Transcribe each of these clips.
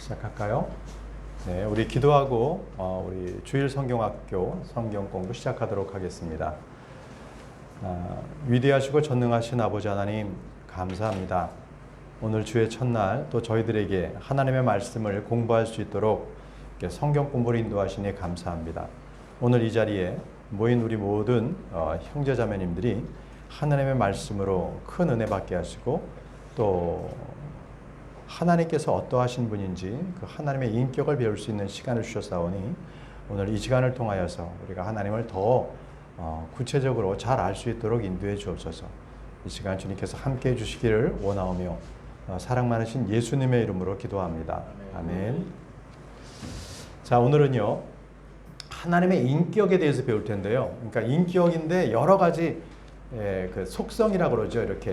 시작할까요? 네, 우리 기도하고 우리 주일 성경학교 성경 공부 시작하도록 하겠습니다. 위대하시고 전능하신 아버지 하나님 감사합니다. 오늘 주의 첫날 또 저희들에게 하나님의 말씀을 공부할 수 있도록 성경 공부를 인도하시니 감사합니다. 오늘 이 자리에 모인 우리 모든 형제자매님들이 하나님의 말씀으로 큰 은혜 받게 하시고 또 하나님께서 어떠하신 분인지 그 하나님의 인격을 배울 수 있는 시간을 주셨사오니 오늘 이 시간을 통하여서 우리가 하나님을 더 구체적으로 잘 알 수 있도록 인도해 주옵소서. 이 시간 주님께서 함께 해주시기를 원하오며 사랑 많으신 예수님의 이름으로 기도합니다. 아멘. 자, 오늘은요 하나님의 인격에 대해서 배울 텐데요. 그러니까 인격인데 여러 가지 그 속성이라고 그러죠. 이렇게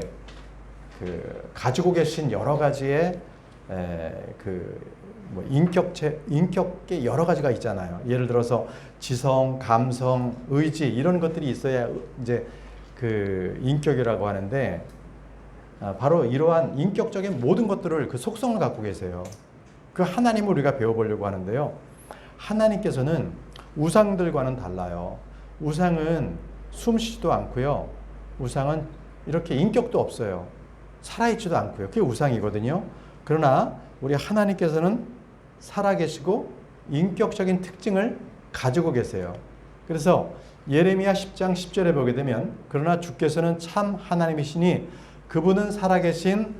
가지고 계신 여러 가지의 인격계 여러 가지가 있잖아요. 예를 들어서 지성, 감성, 의지 이런 것들이 있어야 이제 그 인격이라고 하는데 바로 이러한 인격적인 모든 것들을 그 속성을 갖고 계세요. 그 하나님을 우리가 배워보려고 하는데요. 하나님께서는 우상들과는 달라요. 우상은 숨쉬지도 않고요. 우상은 이렇게 인격도 없어요. 살아있지도 않고요. 그게 우상이거든요. 그러나 우리 하나님께서는 살아계시고 인격적인 특징을 가지고 계세요. 그래서 예레미야 10장 10절에 보게 되면 그러나 주께서는 참 하나님이시니 그분은 살아계신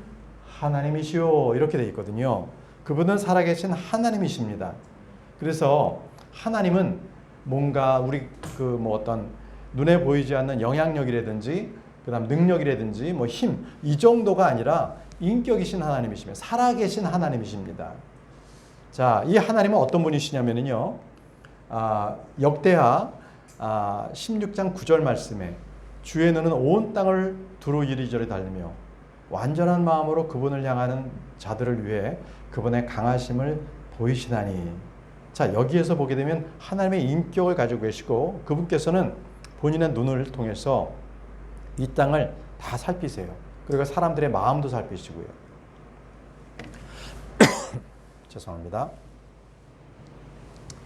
하나님이시오 이렇게 되어 있거든요. 그분은 살아계신 하나님이십니다. 그래서 하나님은 뭔가 우리 어떤 눈에 보이지 않는 영향력이라든지 그다음 능력이라든지 힘 이 정도가 아니라 인격이신 하나님이시며 살아계신 하나님이십니다. 자, 이 하나님은 어떤 분이시냐면요. 역대하 16장 9절 말씀에 주의 눈은 온 땅을 두루 이리저리 달리며 완전한 마음으로 그분을 향하는 자들을 위해 그분의 강하심을 보이시나니. 자, 여기에서 보게 되면 하나님의 인격을 가지고 계시고 그분께서는 본인의 눈을 통해서 이 땅을 다 살피세요. 그리고 사람들의 마음도 살피시고요. 죄송합니다.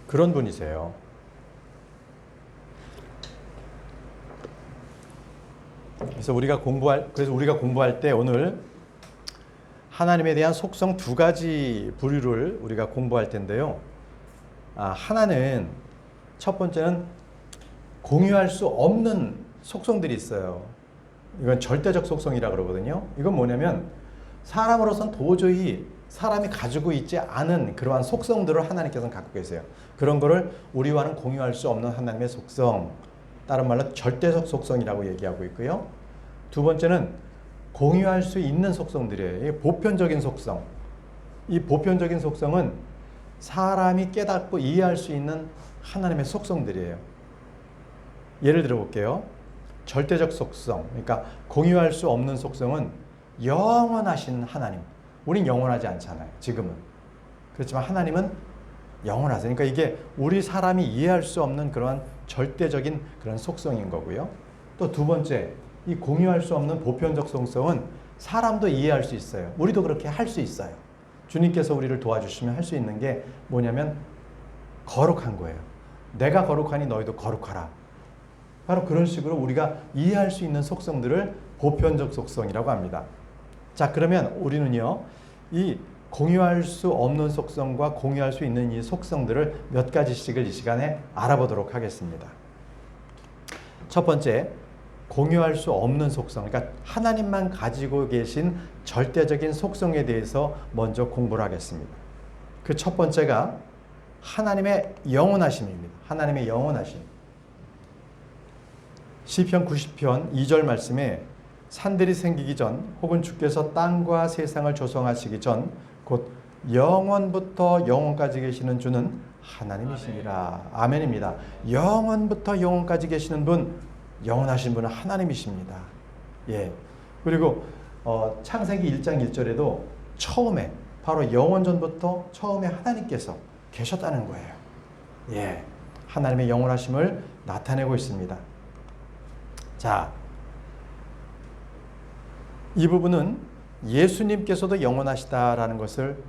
그런 분이세요. 그래서 우리가 공부할 때 오늘 하나님에 대한 속성 두 가지 부류를 우리가 공부할 텐데요. 하나는 첫 번째는 공유할 수 없는 속성들이 있어요. 이건 절대적 속성이라고 그러거든요. 이건 뭐냐면 사람으로서는 도저히 사람이 가지고 있지 않은 그러한 속성들을 하나님께서는 갖고 계세요. 그런 거를 우리와는 공유할 수 없는 하나님의 속성, 다른 말로 절대적 속성이라고 얘기하고 있고요. 두 번째는 공유할 수 있는 속성들이에요. 보편적인 속성. 이 보편적인 속성은 사람이 깨닫고 이해할 수 있는 하나님의 속성들이에요. 예를 들어 볼게요. 절대적 속성, 그러니까 공유할 수 없는 속성은 영원하신 하나님. 우린 영원하지 않잖아요. 지금은. 그렇지만 하나님은 영원하세요. 그러니까 이게 우리 사람이 이해할 수 없는 그런 절대적인 그런 속성인 거고요. 또 두 번째, 이 공유할 수 없는 보편적 속성은 사람도 이해할 수 있어요. 우리도 그렇게 할 수 있어요. 주님께서 우리를 도와주시면 할 수 있는 게 뭐냐면 거룩한 거예요. 내가 거룩하니 너희도 거룩하라. 바로 그런 식으로 우리가 이해할 수 있는 속성들을 보편적 속성이라고 합니다. 자, 그러면 우리는요, 이 공유할 수 없는 속성과 공유할 수 있는 이 속성들을 몇 가지씩을 이 시간에 알아보도록 하겠습니다. 첫 번째, 공유할 수 없는 속성, 그러니까 하나님만 가지고 계신 절대적인 속성에 대해서 먼저 공부를 하겠습니다. 그 첫 번째가 하나님의 영원하심입니다. 하나님의 영원하심. 시편 90편 2절 말씀에 산들이 생기기 전 혹은 주께서 땅과 세상을 조성하시기 전 곧 영원부터 영원까지 계시는 주는 하나님이시니라. 아멘입니다. 영원부터 영원까지 계시는 분, 영원하신 분은 하나님이십니다. 예. 그리고 창세기 1장 1절에도 처음에 바로 영원전부터 처음에 하나님께서 계셨다는 거예요. 예. 하나님의 영원하심을 나타내고 있습니다. 자, 이 부분은 예수님께서도 영원하시다라는 것을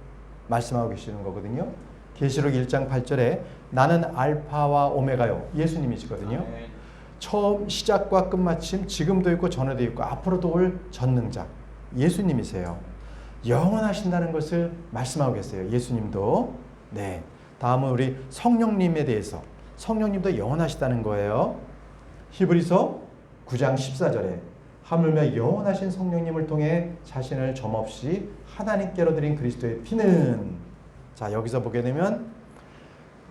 말씀하고 계시는 거거든요. 계시록 1장 8절에 나는 알파와 오메가요. 예수님이시거든요. 처음 시작과 끝마침, 지금도 있고 전에도 있고 앞으로도 올 전능자 예수님이세요. 영원하신다는 것을 말씀하고 계세요. 예수님도. 네. 다음은 우리 성령님에 대해서, 성령님도 영원하시다는 거예요. 히브리서 9장 14절에 하물며 영원하신 성령님을 통해 자신을 점없이 하나님께로 드린 그리스도의 피는, 자 여기서 보게 되면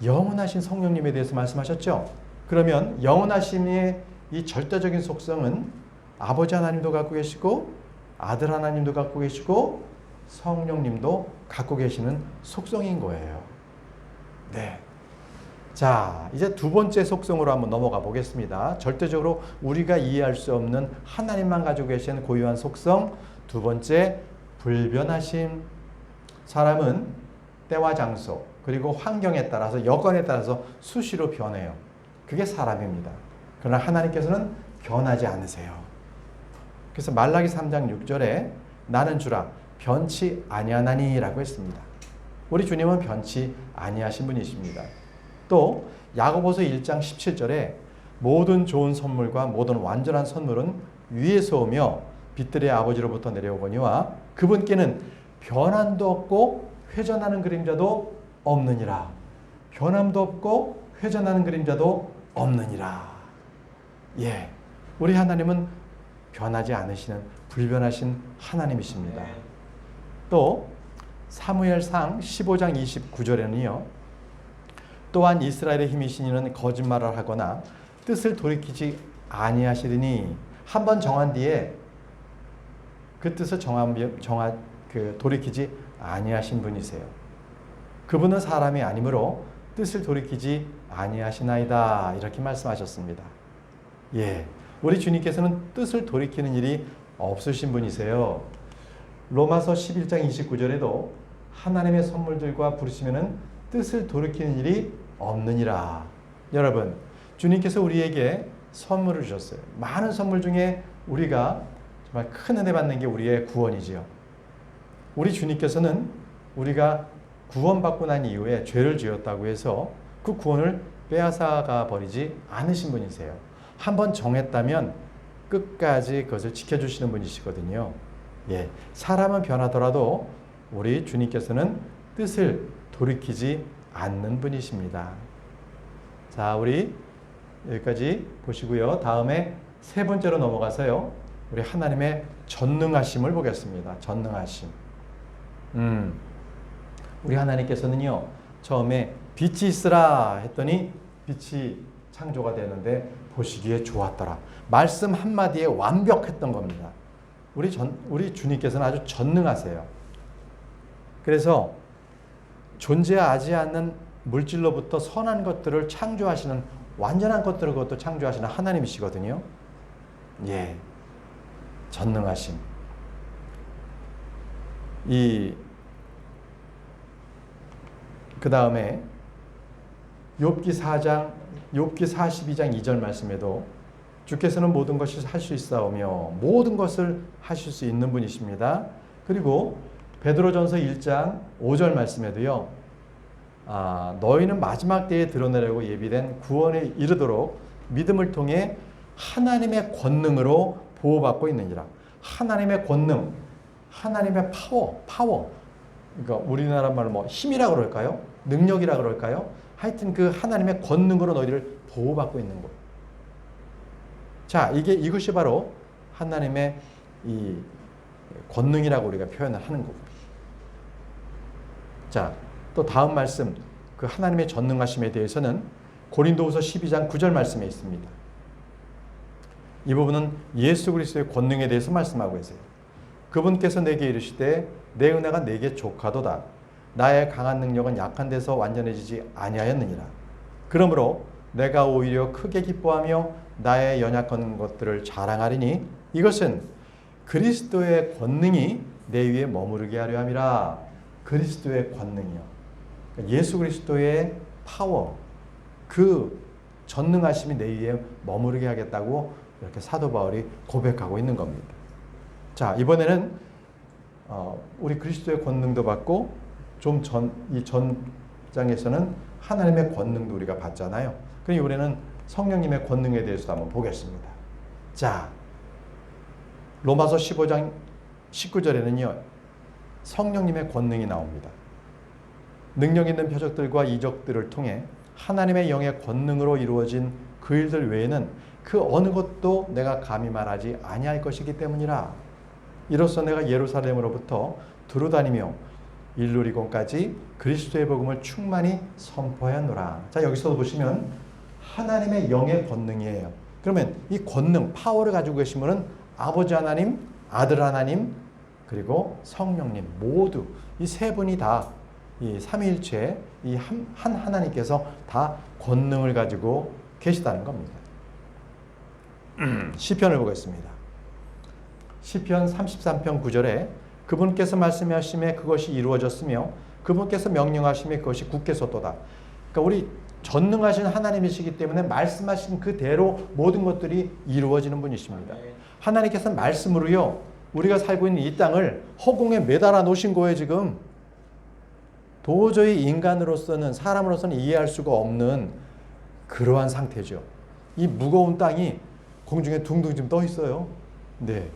영원하신 성령님에 대해서 말씀하셨죠. 그러면 영원하심의 이 절대적인 속성은 아버지 하나님도 갖고 계시고 아들 하나님도 갖고 계시고 성령님도 갖고 계시는 속성인 거예요. 네. 자, 이제 두 번째 속성으로 한번 넘어가 보겠습니다. 절대적으로 우리가 이해할 수 없는 하나님만 가지고 계신 고유한 속성. 두 번째, 불변하심. 사람은 때와 장소 그리고 환경에 따라서, 여건에 따라서 수시로 변해요. 그게 사람입니다. 그러나 하나님께서는 변하지 않으세요. 그래서 말라기 3장 6절에 나는 주라 변치 아니하나니 라고 했습니다. 우리 주님은 변치 아니하신 분이십니다. 또 야고보서 1장 17절에 모든 좋은 선물과 모든 완전한 선물은 위에서 오며 빛들의 아버지로부터 내려오거니와 그분께는 변함도 없고 회전하는 그림자도 없느니라. 변함도 없고 회전하는 그림자도 없느니라. 예, 우리 하나님은 변하지 않으시는 불변하신 하나님이십니다. 또 사무엘상 15장 29절에는요. 또한 이스라엘의 힘이신 이는 거짓말을 하거나 뜻을 돌이키지 아니하시리니 한 번 정한 뒤에 그 뜻을 돌이키지 아니하신 분이세요. 그분은 사람이 아니므로 뜻을 돌이키지 아니하시나이다 이렇게 말씀하셨습니다. 예, 우리 주님께서는 뜻을 돌이키는 일이 없으신 분이세요. 로마서 11장 29절에도 하나님의 선물들과 부르시면은 뜻을 돌이키는 일이 없느니라. 여러분, 주님께서 우리에게 선물을 주셨어요. 많은 선물 중에 우리가 정말 큰 은혜 받는 게 우리의 구원이지요. 우리 주님께서는 우리가 구원받고 난 이후에 죄를 지었다고 해서 그 구원을 빼앗아가 버리지 않으신 분이세요. 한번 정했다면 끝까지 그것을 지켜주시는 분이시거든요. 예, 사람은 변하더라도 우리 주님께서는 뜻을 돌이키지 않는 분이십니다. 자, 우리 여기까지 보시고요. 다음에 세 번째로 넘어가서요. 우리 하나님의 전능하심을 보겠습니다. 전능하심. 우리 하나님께서는요. 처음에 빛이 있으라 했더니 빛이 창조가 되는데 보시기에 좋았더라. 말씀 한마디에 완벽했던 겁니다. 우리 주님께서는 아주 전능하세요. 그래서 존재하지 않는 물질로부터 선한 것들을 창조하시는, 완전한 것들을 그것도 창조하시는 하나님이시거든요. 예, 전능하심. 그 다음에 욥기 42장 2절 말씀에도 주께서는 모든 것을 할 수 있사오며 모든 것을 하실 수 있는 분이십니다. 그리고 베드로전서 1장 5절 말씀에도요. 너희는 마지막 때에 드러내려고 예비된 구원에 이르도록 믿음을 통해 하나님의 권능으로 보호받고 있느니라. 하나님의 권능, 하나님의 파워. 그러니까 우리나라 말로 뭐 힘이라 그럴까요? 능력이라 그럴까요? 하여튼 그 하나님의 권능으로 너희를 보호받고 있는 것. 자, 이것이 바로 하나님의 이 권능이라고 우리가 표현을 하는 거고. 자, 또 다음 말씀, 그 하나님의 전능하심에 대해서는 고린도후서 12장 9절 말씀에 있습니다. 이 부분은 예수 그리스도의 권능에 대해서 말씀하고 계세요. 그분께서 내게 이르시되 내 은혜가 내게 족하도다. 나의 강한 능력은 약한 데서 완전해지지 아니하였느니라. 그러므로 내가 오히려 크게 기뻐하며 나의 연약한 것들을 자랑하리니 이것은 그리스도의 권능이 내 위에 머무르게 하려 함이라. 그리스도의 권능이요. 예수 그리스도의 파워, 그 전능하심이 내 위에 머무르게 하겠다고 이렇게 사도 바울이 고백하고 있는 겁니다. 자, 이번에는 우리 그리스도의 권능도 받고 좀 이 전장에서는 하나님의 권능도 우리가 봤잖아요. 그럼 이번에는 성령님의 권능에 대해서도 한번 보겠습니다. 자, 로마서 15장 19절에는요. 성령님의 권능이 나옵니다. 능력 있는 표적들과 이적들을 통해 하나님의 영의 권능으로 이루어진 그 일들 외에는 그 어느 것도 내가 감히 말하지 아니할 것이기 때문이라. 이로써 내가 예루살렘으로부터 두루다니며 일루리곤까지 그리스도의 복음을 충만히 선포하였노라. 자, 여기서 보시면 하나님의 영의 권능이에요. 그러면 이 권능, 파워를 가지고 계신 분은 아버지 하나님, 아들 하나님, 그리고 성령님 모두 이 세 분이 다 이 삼위일체 이 한 하나님께서 다 권능을 가지고 계시다는 겁니다. 시편을 보겠습니다. 시편 33편 9절에 그분께서 말씀하심에 그것이 이루어졌으며 그분께서 명령하심에 그것이 굳게 섰도다. 그러니까 우리 전능하신 하나님이시기 때문에 말씀하신 그대로 모든 것들이 이루어지는 분이십니다. 하나님께서 말씀으로요 우리가 살고 있는 이 땅을 허공에 매달아 놓으신 거예요. 지금 도저히 인간으로서는 사람으로서는 이해할 수가 없는 그러한 상태죠. 이 무거운 땅이 공중에 둥둥 좀 떠 있어요. 네.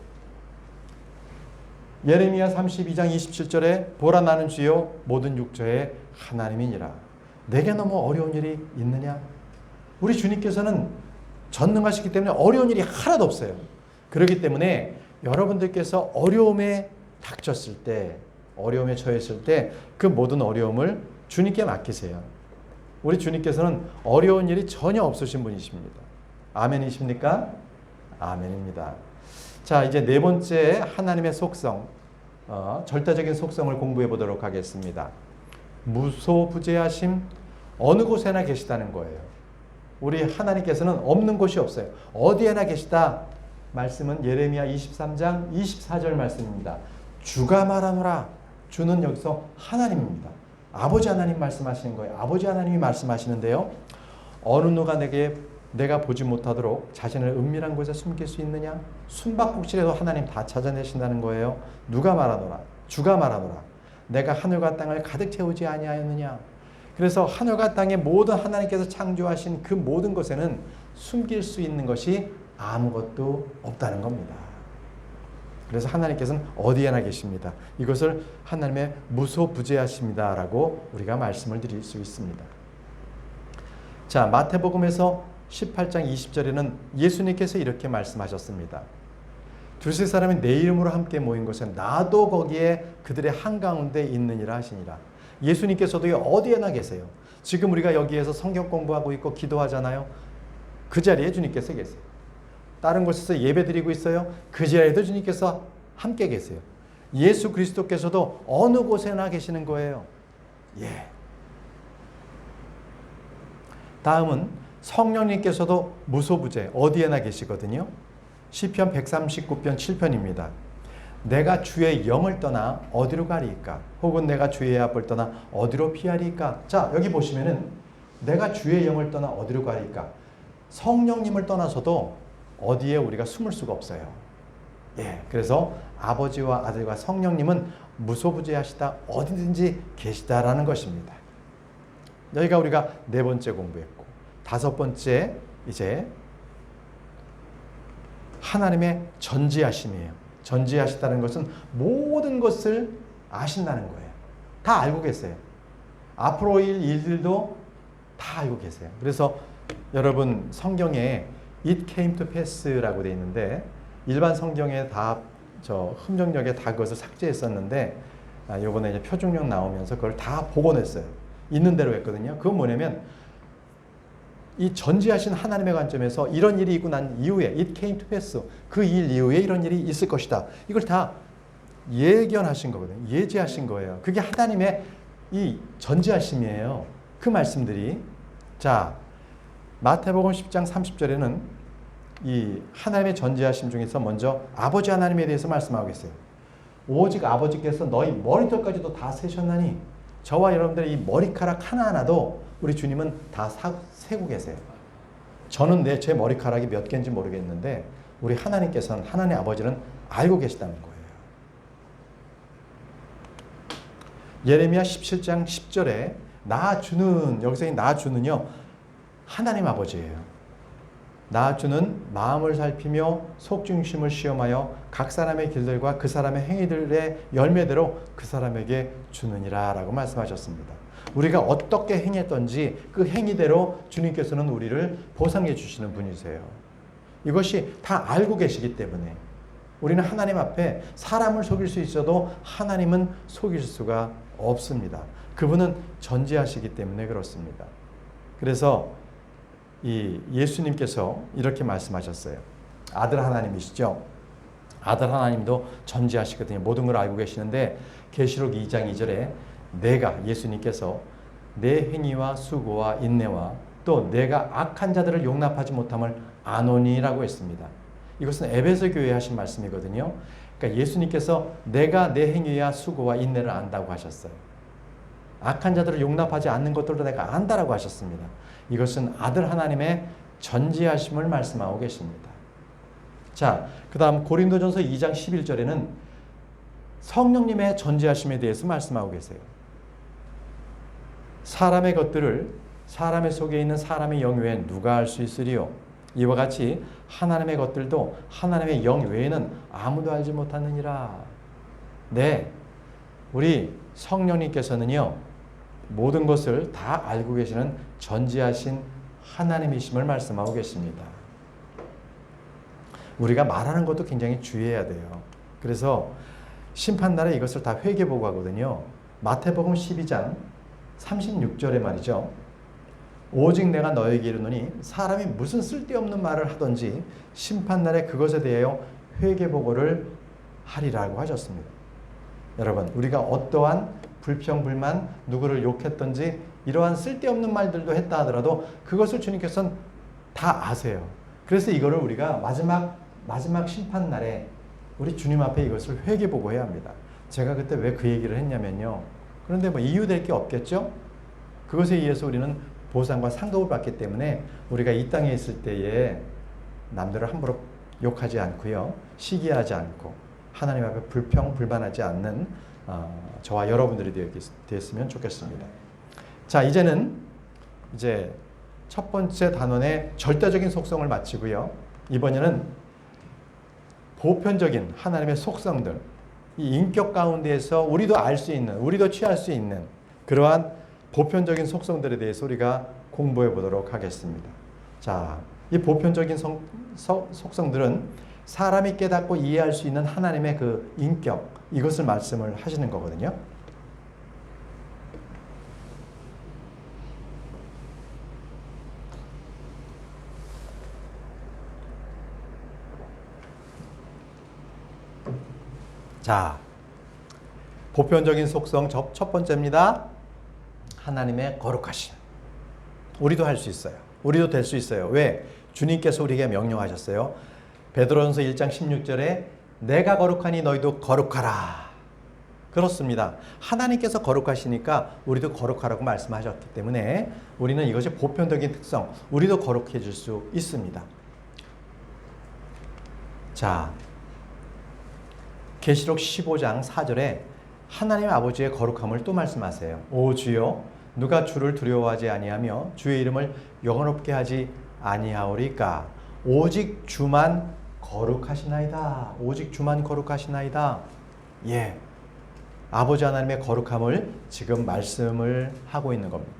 예레미야 32장 27절에 보라 나는 주여 모든 육체의 하나님이니라. 내게 너무 어려운 일이 있느냐? 우리 주님께서는 전능하시기 때문에 어려운 일이 하나도 없어요. 그렇기 때문에 여러분들께서 어려움에 닥쳤을 때, 어려움에 처했을 때 그 모든 어려움을 주님께 맡기세요. 우리 주님께서는 어려운 일이 전혀 없으신 분이십니다. 아멘이십니까? 아멘입니다. 자, 이제 네 번째 하나님의 속성, 절대적인 속성을 공부해 보도록 하겠습니다. 무소부재하심, 어느 곳에나 계시다는 거예요. 우리 하나님께서는 없는 곳이 없어요. 어디에나 계시다. 말씀은 예레미야 23장 24절 말씀입니다. 주가 말하노라. 주는 여기서 하나님입니다. 아버지 하나님 말씀하시는 거예요. 아버지 하나님이 말씀하시는데요. 어느 누가 내가 보지 못하도록 자신을 은밀한 곳에 숨길 수 있느냐? 숨바꼭질에도 하나님 다 찾아내신다는 거예요. 누가 말하노라? 주가 말하노라. 내가 하늘과 땅을 가득 채우지 아니하였느냐? 그래서 하늘과 땅의 모든 하나님께서 창조하신 그 모든 것에는 숨길 수 있는 것이 아무것도 없다는 겁니다. 그래서 하나님께서는 어디에나 계십니다. 이것을 하나님의 무소부재하십니다라고 우리가 말씀을 드릴 수 있습니다. 자, 마태복음에서 18장 20절에는 예수님께서 이렇게 말씀하셨습니다. 두세 사람이 내 이름으로 함께 모인 곳에 나도 거기에 그들의 한가운데 있느니라 하시니라. 예수님께서도 어디에나 계세요. 지금 우리가 여기에서 성경 공부하고 있고 기도하잖아요. 그 자리에 주님께서 계세요. 다른 곳에서 예배드리고 있어요. 그 자리에도 주님께서 함께 계세요. 예수 그리스도께서도 어느 곳에나 계시는 거예요. 예. 다음은 성령님께서도 무소부재 어디에나 계시거든요. 시편 139편 7편입니다. 내가 주의 영을 떠나 어디로 가리까? 혹은 내가 주의 앞을 떠나 어디로 피하리까? 자, 여기 보시면은 내가 주의 영을 떠나 어디로 가리까? 성령님을 떠나서도 어디에 우리가 숨을 수가 없어요. 예, 그래서 아버지와 아들과 성령님은 무소부재하시다 어디든지 계시다라는 것입니다. 여기가 우리가 네 번째 공부했고, 다섯 번째 이제 하나님의 전지하심이에요. 전지하시다는 것은 모든 것을 아신다는 거예요. 다 알고 계세요. 앞으로 일들도 다 알고 계세요. 그래서 여러분 성경에 It came to pass라고 되어 있는데 일반 성경에 다 흠정역에 다 그것을 삭제했었는데 이번에 이제 표준역 나오면서 그걸 다 복원했어요. 있는 대로 했거든요. 그건 뭐냐면 이 전지하신 하나님의 관점에서 이런 일이 있고 난 이후에 It came to pass 그 일 이후에 이런 일이 있을 것이다. 이걸 다 예견하신 거거든요. 예지하신 거예요. 그게 하나님의 이 전지하심이에요. 그 말씀들이 자 마태복음 10장 30절에는 이 하나님의 전지하심 중에서 먼저 아버지 하나님에 대해서 말씀하고 계세요. 오직 아버지께서 너희 머리털까지도 다 세셨나니 저와 여러분들의 이 머리카락 하나하나도 우리 주님은 다 세고 계세요. 저는 제 머리카락이 몇 개인지 모르겠는데 우리 하나님께서는 하나님 아버지는 알고 계시다는 거예요. 예레미야 17장 10절에 낳아주는, 여기서 이 낳아주는요, 하나님 아버지예요. 낳아주는 마음을 살피며 속중심을 시험하여 각 사람의 길들과 그 사람의 행위들의 열매대로 그 사람에게 주느니라 라고 말씀하셨습니다. 우리가 어떻게 행했던지 그 행위대로 주님께서는 우리를 보상해 주시는 분이세요. 이것이 다 알고 계시기 때문에 우리는 하나님 앞에 사람을 속일 수 있어도 하나님은 속일 수가 없습니다. 그분은 전지하시기 때문에 그렇습니다. 그래서 이 예수님께서 이렇게 말씀하셨어요. 아들 하나님이시죠. 아들 하나님도 전지하시거든요. 모든 걸 알고 계시는데 계시록 2장 2절에 내가, 예수님께서 내 행위와 수고와 인내와 또 내가 악한 자들을 용납하지 못함을 아노니라고 했습니다. 이것은 에베소 교회에 하신 말씀이거든요. 그러니까 예수님께서 내가 내 행위와 수고와 인내를 안다고 하셨어요. 악한 자들을 용납하지 않는 것들도 내가 안다라고 하셨습니다. 이것은 아들 하나님의 전지하심을 말씀하고 계십니다. 자, 그 다음 고린도전서 2장 11절에는 성령님의 전지하심에 대해서 말씀하고 계세요. 사람의 것들을 사람의 속에 있는 사람의 영 외에 누가 알 수 있으리요? 이와 같이 하나님의 것들도 하나님의 영 외에는 아무도 알지 못하느니라. 네, 우리 성령님께서는요, 모든 것을 다 알고 계시는 전지하신 하나님이심을 말씀하고 계십니다. 우리가 말하는 것도 굉장히 주의해야 돼요. 그래서 심판날에 이것을 다 회개보고 하거든요. 마태복음 12장 36절에 말이죠. 오직 내가 너에게 이르노니 사람이 무슨 쓸데없는 말을 하든지 심판날에 그것에 대하여 회개보고를 하리라고 하셨습니다. 여러분, 우리가 어떠한 불평불만, 누구를 욕했든지 이러한 쓸데없는 말들도 했다 하더라도 그것을 주님께서는 다 아세요. 그래서 이거를 우리가 마지막 심판날에 우리 주님 앞에 이것을 회개보고 해야 합니다. 제가 그때 왜 그 얘기를 했냐면요. 그런데 뭐 이유될 게 없겠죠? 그것에 의해서 우리는 보상과 상급을 받기 때문에 우리가 이 땅에 있을 때에 남들을 함부로 욕하지 않고요. 시기하지 않고 하나님 앞에 불평불만하지 않는 저와 여러분들이 되었으면 좋겠습니다. 자, 이제는 첫 번째 단원의 절대적인 속성을 마치고요. 이번에는 보편적인 하나님의 속성들, 이 인격 가운데에서 우리도 알 수 있는, 우리도 취할 수 있는 그러한 보편적인 속성들에 대해서 우리가 공부해 보도록 하겠습니다. 자, 이 보편적인 속성들은 사람이 깨닫고 이해할 수 있는 하나님의 그 인격, 이것을 말씀을 하시는 거거든요. 자, 보편적인 속성 첫 번째입니다. 하나님의 거룩하심. 우리도 할 수 있어요. 우리도 될 수 있어요. 왜? 주님께서 우리에게 명령하셨어요. 베드로전서 1장 16절에 내가 거룩하니 너희도 거룩하라. 그렇습니다. 하나님께서 거룩하시니까 우리도 거룩하라고 말씀하셨기 때문에 우리는 이것이 보편적인 특성, 우리도 거룩해질 수 있습니다. 자, 계시록 15장 4절에 하나님 아버지의 거룩함을 또 말씀하세요. 오 주여, 누가 주를 두려워하지 아니하며 주의 이름을 영원롭게 하지 아니하오리까? 오직 주만 거룩하시나이다. 오직 주만 거룩하시나이다. 예, 아버지 하나님의 거룩함을 지금 말씀을 하고 있는 겁니다.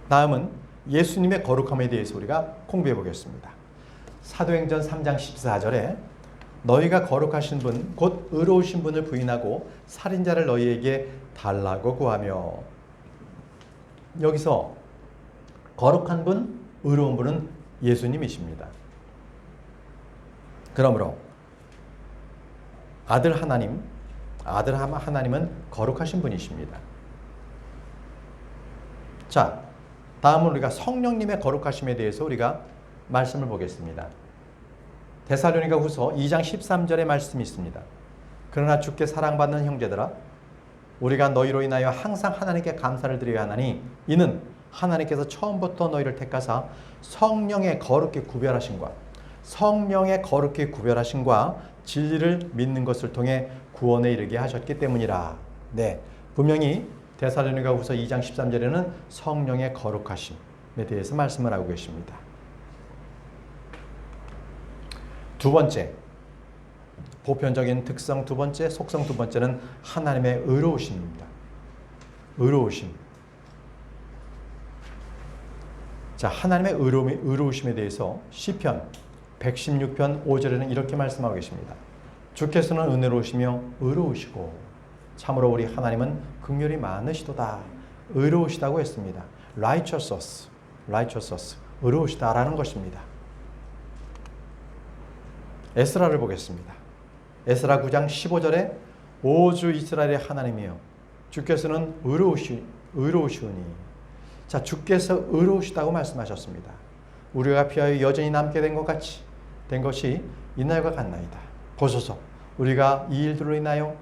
다음은 예수님의 거룩함에 대해서 우리가 공부해 보겠습니다. 사도행전 3장 14절에 너희가 거룩하신 분, 곧 의로우신 분을 부인하고 살인자를 너희에게 달라고 구하며. 여기서 거룩한 분, 의로운 분은 예수님이십니다. 그러므로 아들 하나님은 거룩하신 분이십니다. 자, 다음은 우리가 성령님의 거룩하심에 대해서 우리가 말씀을 보겠습니다. 데살로니가 후서 2장 13절의 말씀이 있습니다. 그러나 주께 사랑받는 형제들아, 우리가 너희로 인하여 항상 하나님께 감사를 드려야 하나니 이는 하나님께서 처음부터 너희를 택하사 성령의 거룩게 구별하심과 성령의 거룩히 구별하심과 진리를 믿는 것을 통해 구원에 이르게 하셨기 때문이라. 네, 분명히 데살로니가후서 2장 13절에는 성령의 거룩하심에 대해서 말씀을 하고 계십니다. 두 번째, 보편적인 특성 두 번째, 속성 두 번째는 하나님의 의로우심입니다. 의로우심. 자, 하나님의 의로우심에 대해서 시편 116편 5절에는 이렇게 말씀하고 계십니다. 주께서는 은혜로우시며 의로우시고 참으로 우리 하나님은 긍휼이 많으시도다. 의로우시다고 했습니다. righteous, 의로우시다라는 것입니다. 에스라를 보겠습니다. 에스라 9장 15절에 오주 이스라엘의 하나님이여 주께서는 의로우시오니. 자, 주께서 의로우시다고 말씀하셨습니다. 우리가 피하여 여전히 남게 된 것이 이날과 같나이다. 보소서, 우리가 이 일들로 인하여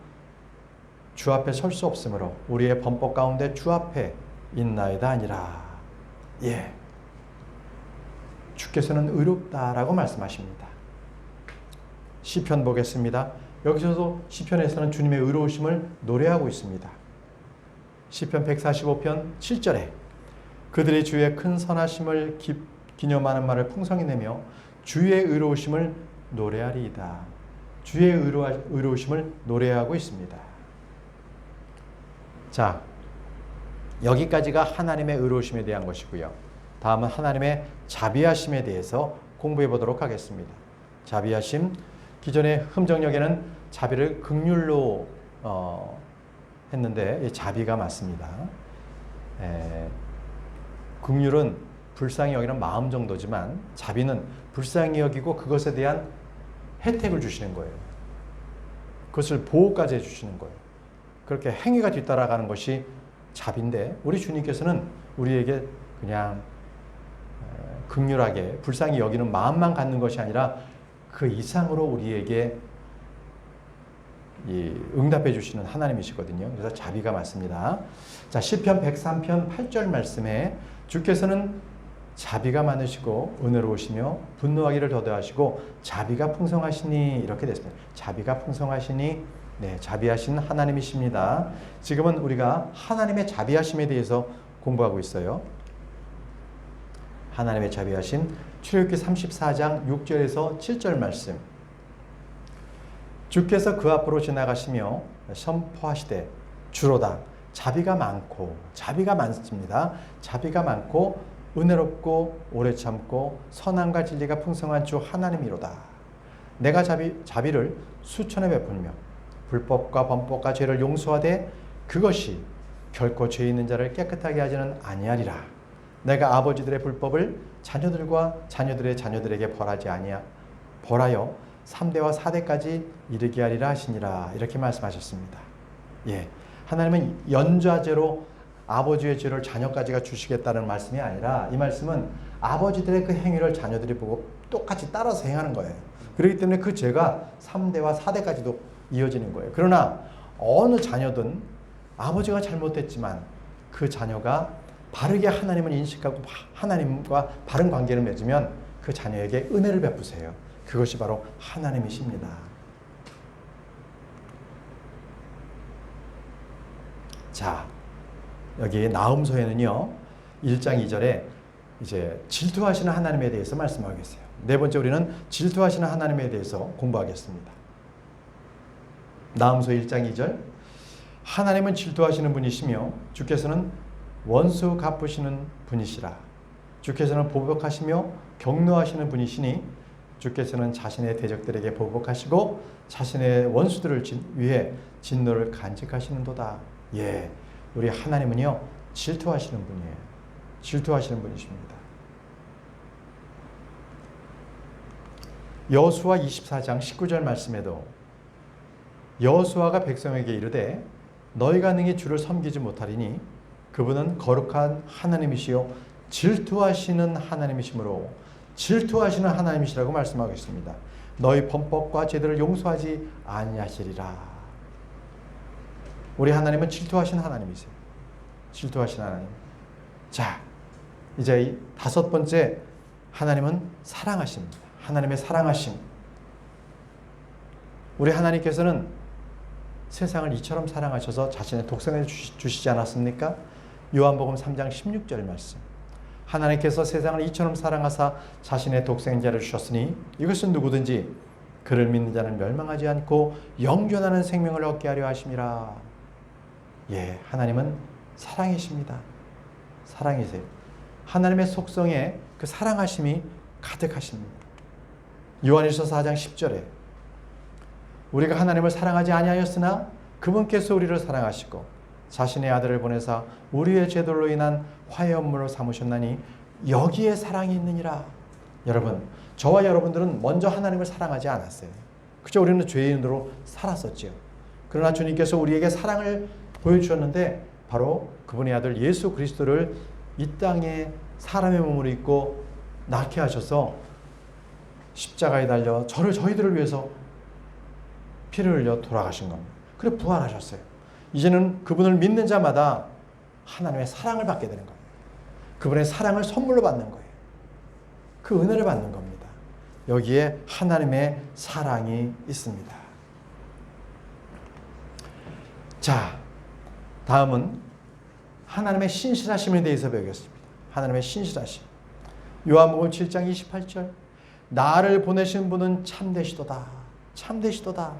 주 앞에 설 수 없으므로 우리의 범법 가운데 주 앞에 있나이다 아니라. 예, 주께서는 의롭다라고 말씀하십니다. 시편 보겠습니다. 여기서도 시편에서는 주님의 의로우심을 노래하고 있습니다. 시편 145편 7절에 그들이 주의 큰 선하심을 기념하는 말을 풍성히 내며 주의 의로우심을 노래하리이다. 주의 의로우심을 노래하고 있습니다. 자, 여기까지가 하나님의 의로우심에 대한 것이고요. 다음은 하나님의 자비하심에 대해서 공부해 보도록 하겠습니다. 자비하심, 기존의 흠정역에는 자비를 긍휼로 했는데 자비가 맞습니다. 긍휼은 불쌍히 여기는 마음 정도지만 자비는 불쌍히 여기고 그것에 대한 혜택을 주시는 거예요. 그것을 보호까지 해주시는 거예요. 그렇게 행위가 뒤따라가는 것이 자비인데 우리 주님께서는 우리에게 그냥 긍휼하게 불쌍히 여기는 마음만 갖는 것이 아니라 그 이상으로 우리에게 응답해 주시는 하나님이시거든요. 그래서 자비가 맞습니다. 자, 시편 103편 8절 말씀에 주께서는 자비가 많으시고 은혜로우시며 분노하기를 더디하시고 자비가 풍성하시니 이렇게 됐습니다. 자비가 풍성하시니 네, 자비하신 하나님이십니다. 지금은 우리가 하나님의 자비하심에 대해서 공부하고 있어요. 하나님의 자비하심, 출애굽기 34장 6절에서 7절 말씀. 주께서 그 앞으로 지나가시며 선포하시되 주로다 자비가 많습니다. 자비가 많고 은혜롭고 오래 참고 선함과 진리가 풍성한 주 하나님이로다. 내가 자비를 수천에 베풀며 불법과 범법과 죄를 용서하되 그것이 결코 죄 있는 자를 깨끗하게 하지는 아니하리라. 내가 아버지들의 불법을 자녀들과 자녀들의 자녀들에게 벌하여 3대와 4대까지 이르게 하리라 하시니라. 이렇게 말씀하셨습니다. 예, 하나님은 연좌제로 아버지의 죄를 자녀까지가 주시겠다는 말씀이 아니라 이 말씀은 아버지들의 그 행위를 자녀들이 보고 똑같이 따라서 행하는 거예요. 그렇기 때문에 그 죄가 3대와 4대까지도 이어지는 거예요. 그러나 어느 자녀든 아버지가 잘못했지만 그 자녀가 바르게 하나님을 인식하고 하나님과 바른 관계를 맺으면 그 자녀에게 은혜를 베푸세요. 그것이 바로 하나님이십니다. 자, 여기 나훔서에는요 1장 2절에 이제 질투하시는 하나님에 대해서 말씀하겠어요. 네 번째 우리는 질투하시는 하나님에 대해서 공부하겠습니다. 나훔서 1장 2절 하나님은 질투하시는 분이시며 주께서는 원수 갚으시는 분이시라. 주께서는 보복하시며 격노하시는 분이시니 주께서는 자신의 대적들에게 보복하시고 자신의 원수들을 위해 진노를 간직하시는도다. 예, 우리 하나님은요 질투하시는 분이에요. 질투하시는 분이십니다. 여호수아 24장 19절 말씀에도 여호수아가 백성에게 이르되 너희가 능히 주를 섬기지 못하리니 그분은 거룩한 하나님이시요 질투하시는 하나님이시므로 질투하시는 하나님이시라고 말씀하고 있습니다. 너희 범법과 죄들을 용서하지 아니하시리라. 우리 하나님은 질투하시는 하나님이세요. 질투하시는 하나님. 자, 이제 이 다섯 번째 하나님은 사랑하십니다. 하나님의 사랑하심. 우리 하나님께서는 세상을 이처럼 사랑하셔서 자신의 독생을 주시지 않았습니까? 요한복음 3장 16절 말씀. 하나님께서 세상을 이처럼 사랑하사 자신의 독생자를 주셨으니 이것은 누구든지 그를 믿는 자는 멸망하지 않고 영존하는 생명을 얻게 하려 하심이라. 예, 하나님은 사랑이십니다. 사랑이세요. 하나님의 속성에 그 사랑하심이 가득하십니다. 요한일서 4장 10절에 우리가 하나님을 사랑하지 아니하였으나 그분께서 우리를 사랑하시고 자신의 아들을 보내사 우리의 죄들로 인한 화해원물로 삼으셨나니 여기에 사랑이 있느니라. 여러분, 저와 여러분들은 먼저 하나님을 사랑하지 않았어요. 그저 우리는 죄인으로 살았었죠. 그러나 주님께서 우리에게 사랑을 보여주셨는데 바로 그분의 아들 예수 그리스도를 이 땅에 사람의 몸을 입고 낳게 하셔서 십자가에 달려 저희들을 위해서 피를 흘려 돌아가신 겁니다. 그리고 부활하셨어요. 이제는 그분을 믿는 자마다 하나님의 사랑을 받게 되는 거예요. 그분의 사랑을 선물로 받는 거예요. 그 은혜를 받는 겁니다. 여기에 하나님의 사랑이 있습니다. 자, 다음은 하나님의 신실하심에 대해서 배우겠습니다. 하나님의 신실하심. 요한복음 7장 28절. 나를 보내신 분은 참되시도다. 참되시도다.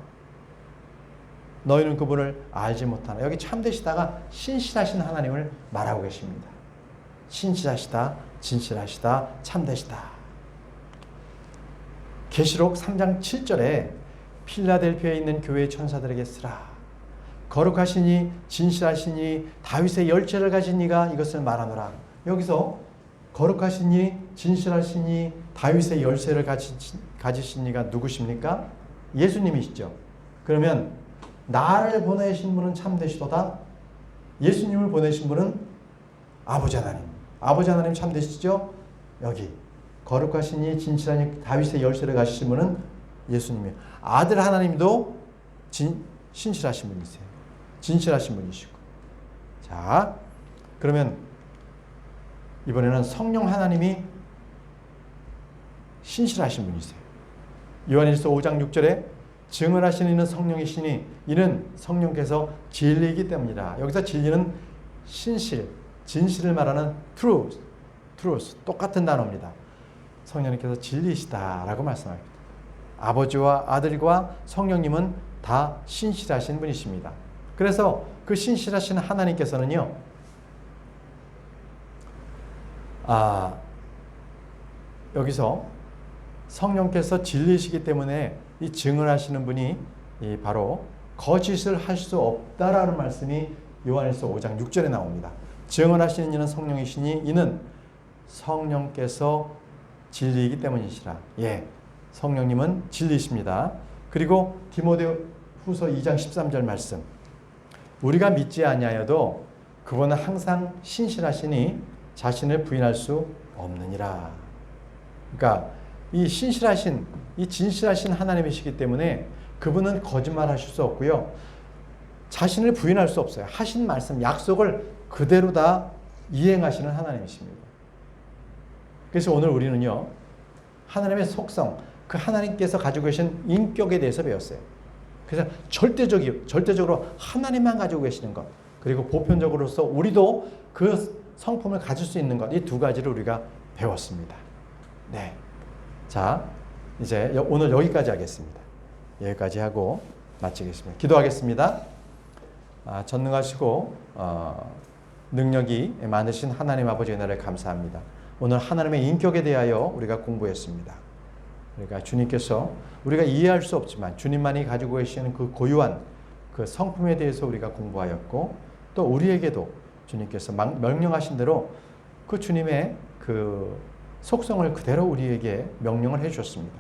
너희는 그분을 알지 못하나. 여기 참되시다가 신실하신 하나님을 말하고 계십니다. 신실하시다, 진실하시다, 참되시다. 계시록 3장 7절에 필라델피아에 있는 교회의 천사들에게 쓰라. 거룩하시니 진실하시니 다윗의 열쇠를 가진 이가 이것을 말하노라. 여기서 거룩하시니 진실하시니 다윗의 열쇠를 가지신 이가 누구십니까? 예수님이시죠. 그러면 나를 보내신 분은 참되시도다. 예수님을 보내신 분은 아버지 하나님. 아버지 하나님 참되시죠? 여기 거룩하시니 진실하니 다윗의 열쇠를 가지신 분은 예수님이에요. 아들 하나님도 신실하신 분이세요. 진실하신 분이시고. 자, 그러면 이번에는 성령 하나님이 신실하신 분이세요. 요한일서 5장 6절에 증언하시는 이는 성령이시니 이는 성령께서 진리이기 때문이라. 여기서 진리는 신실, 진실을 말하는 truth, 똑같은 단어입니다. 성령님께서 진리이시다라고 말씀합니다. 아버지와 아들과 성령님은 다 신실하신 분이십니다. 그래서 그 신실하신 하나님께서는요, 여기서 성령께서 진리이시기 때문에 이 증언하시는 분이 바로 거짓을 할 수 없다라는 말씀이 요한일서 5장 6절에 나옵니다. 증언하시는 이는 성령이시니 이는 성령께서 진리이기 때문이시라. 예, 성령님은 진리이십니다. 그리고 디모데후서 2장 13절 말씀. 우리가 믿지 아니하여도 그분은 항상 신실하시니 자신을 부인할 수 없느니라. 그러니까 이 신실하신, 이 진실하신 하나님이시기 때문에 그분은 거짓말하실 수 없고요. 자신을 부인할 수 없어요. 하신 말씀, 약속을 그대로 다 이행하시는 하나님이십니다. 그래서 오늘 우리는요, 하나님의 속성, 그 하나님께서 가지고 계신 인격에 대해서 배웠어요. 그래서 절대적으로 하나님만 가지고 계시는 것, 그리고 보편적으로서 우리도 그 성품을 가질 수 있는 것, 이 두 가지를 우리가 배웠습니다. 네. 자, 이제 오늘 여기까지 하겠습니다. 여기까지 하고 마치겠습니다. 기도하겠습니다. 전능하시고 능력이 많으신 하나님 아버지 은혜를 감사합니다. 오늘 하나님의 인격에 대하여 우리가 공부했습니다. 그러니까 주님께서 우리가 이해할 수 없지만 주님만이 가지고 계시는 그 고유한 그 성품에 대해서 우리가 공부하였고, 또 우리에게도 주님께서 명령하신 대로 그 주님의 그 속성을 그대로 우리에게 명령을 해주셨습니다.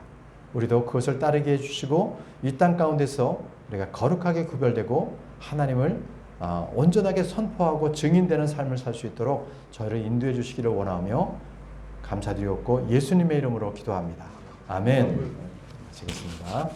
우리도 그것을 따르게 해주시고 이 땅 가운데서 우리가 거룩하게 구별되고 하나님을 온전하게 선포하고 증인되는 삶을 살 수 있도록 저희를 인도해 주시기를 원하며 감사드리옵고 예수님의 이름으로 기도합니다. 아멘. 마치겠습니다.